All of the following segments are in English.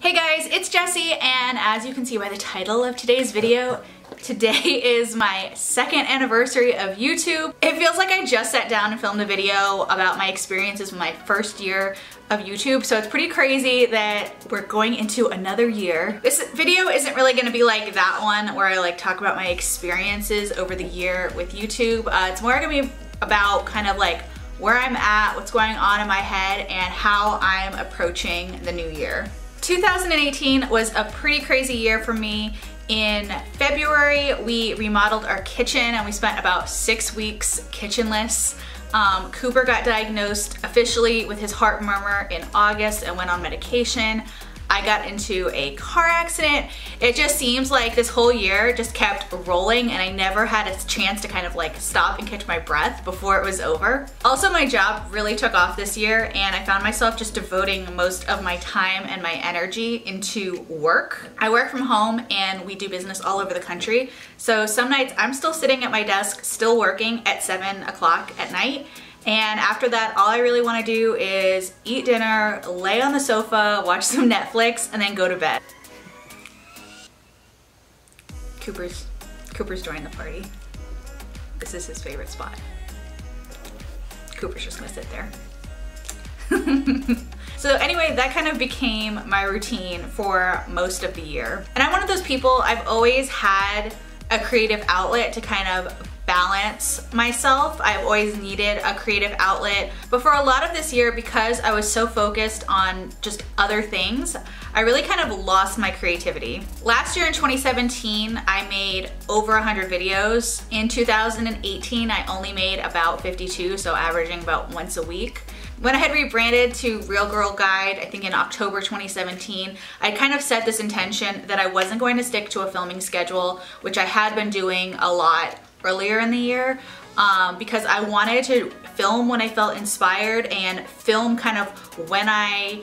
Hey guys, it's Jessie, and as you can see by the title of today's video, today is my second anniversary of YouTube. It feels like I just sat down and filmed a video about my experiences with my first year of YouTube, so it's pretty crazy that we're going into another year. This video isn't really gonna be like that one where I talk about my experiences over the year with YouTube. It's more gonna be about kind of like where I'm at, what's going on in my head, and how I'm approaching the new year. 2018 was a pretty crazy year for me. In February, we remodeled our kitchen and we spent about 6 weeks kitchenless. Cooper got diagnosed officially with his heart murmur in August and went on medication. I got into a car accident. It just seems like this whole year just kept rolling and I never had a chance to kind of stop and catch my breath before it was over. Also, my job really took off this year and I found myself just devoting most of my time and my energy into work. I work from home and we do business all over the country. So some nights I'm still sitting at my desk, still working at 7 o'clock at night. And after that, all I really want to do is eat dinner, lay on the sofa, watch some Netflix, and then go to bed. Cooper's joining the party. This is his favorite spot. Cooper's just gonna sit there. So anyway, that kind of became my routine for most of the year. And I'm one of those people, I've always had a creative outlet to kind of balance myself. I've always needed a creative outlet, but for a lot of this year, because I was so focused on just other things, I really kind of lost my creativity. Last year in 2017, I made over 100 videos. In 2018, I only made about 52, so averaging about once a week. When I had rebranded to Real Girl Guide, I think in October 2017, I kind of set this intention that I wasn't going to stick to a filming schedule, which I had been doing a lot earlier in the year, because I wanted to film when I felt inspired and film kind of when I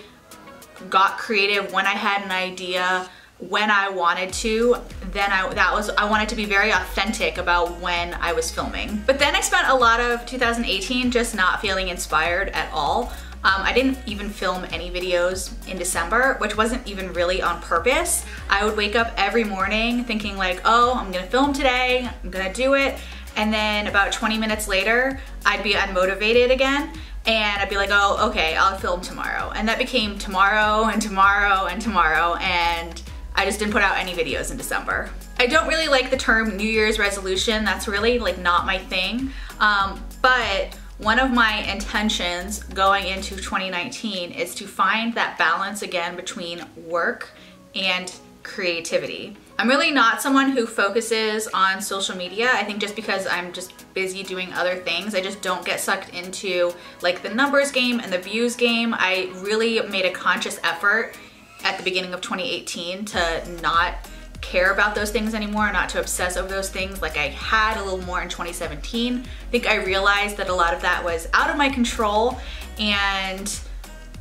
got creative, when I had an idea, when I wanted to. Then I wanted to be very authentic about when I was filming. But then I spent a lot of 2018 just not feeling inspired at all. I didn't even film any videos in December, which wasn't even really on purpose. I would wake up every morning thinking like, oh, I'm gonna film today, I'm gonna do it. And then about 20 minutes later, I'd be unmotivated again. And I'd be like, oh, okay, I'll film tomorrow. And that became tomorrow and tomorrow and tomorrow. And I just didn't put out any videos in December. I don't really like the term New Year's resolution. That's really not my thing. But one of my intentions going into 2019 is to find that balance again between work and creativity. I'm really not someone who focuses on social media. I think just because I'm just busy doing other things, I just don't get sucked into the numbers game and the views game. I really made a conscious effort at the beginning of 2018 to not care about those things anymore, not to obsess over those things like I had a little more in 2017. I think I realized that a lot of that was out of my control and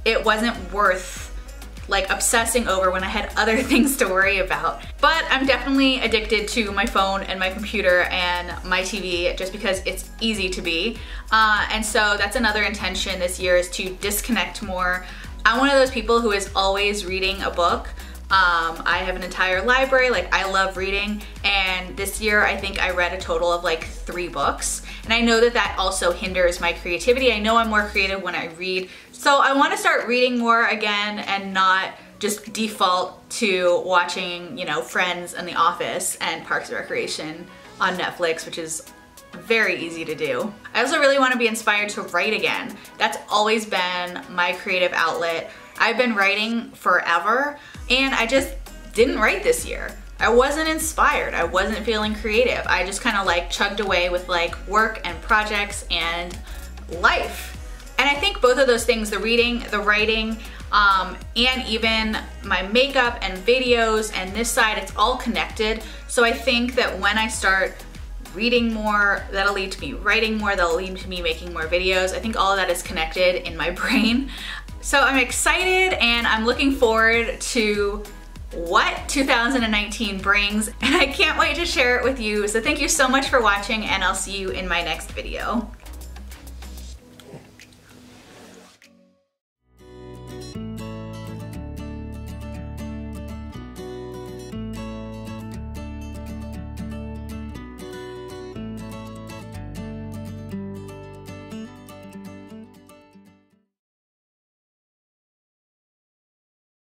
it wasn't worth obsessing over when I had other things to worry about. But I'm definitely addicted to my phone and my computer and my TV just because it's easy to be. And so that's another intention this year, is to disconnect more. I'm one of those people who is always reading a book. I have an entire library, I love reading, and this year I think I read a total of 3 books. And I know that that also hinders my creativity. I know I'm more creative when I read. So I want to start reading more again and not just default to watching, Friends and The Office and Parks and Recreation on Netflix, which is very easy to do. I also really want to be inspired to write again. That's always been my creative outlet. I've been writing forever and I just didn't write this year. I wasn't inspired. I wasn't feeling creative. I just kind of chugged away with work and projects and life. And I think both of those things, the reading, the writing, and even my makeup and videos and this side, it's all connected. So I think that when I start reading more, that'll lead to me writing more, that'll lead to me making more videos. I think all of that is connected in my brain. So I'm excited and I'm looking forward to what 2019 brings, and I can't wait to share it with you. So thank you so much for watching and I'll see you in my next video.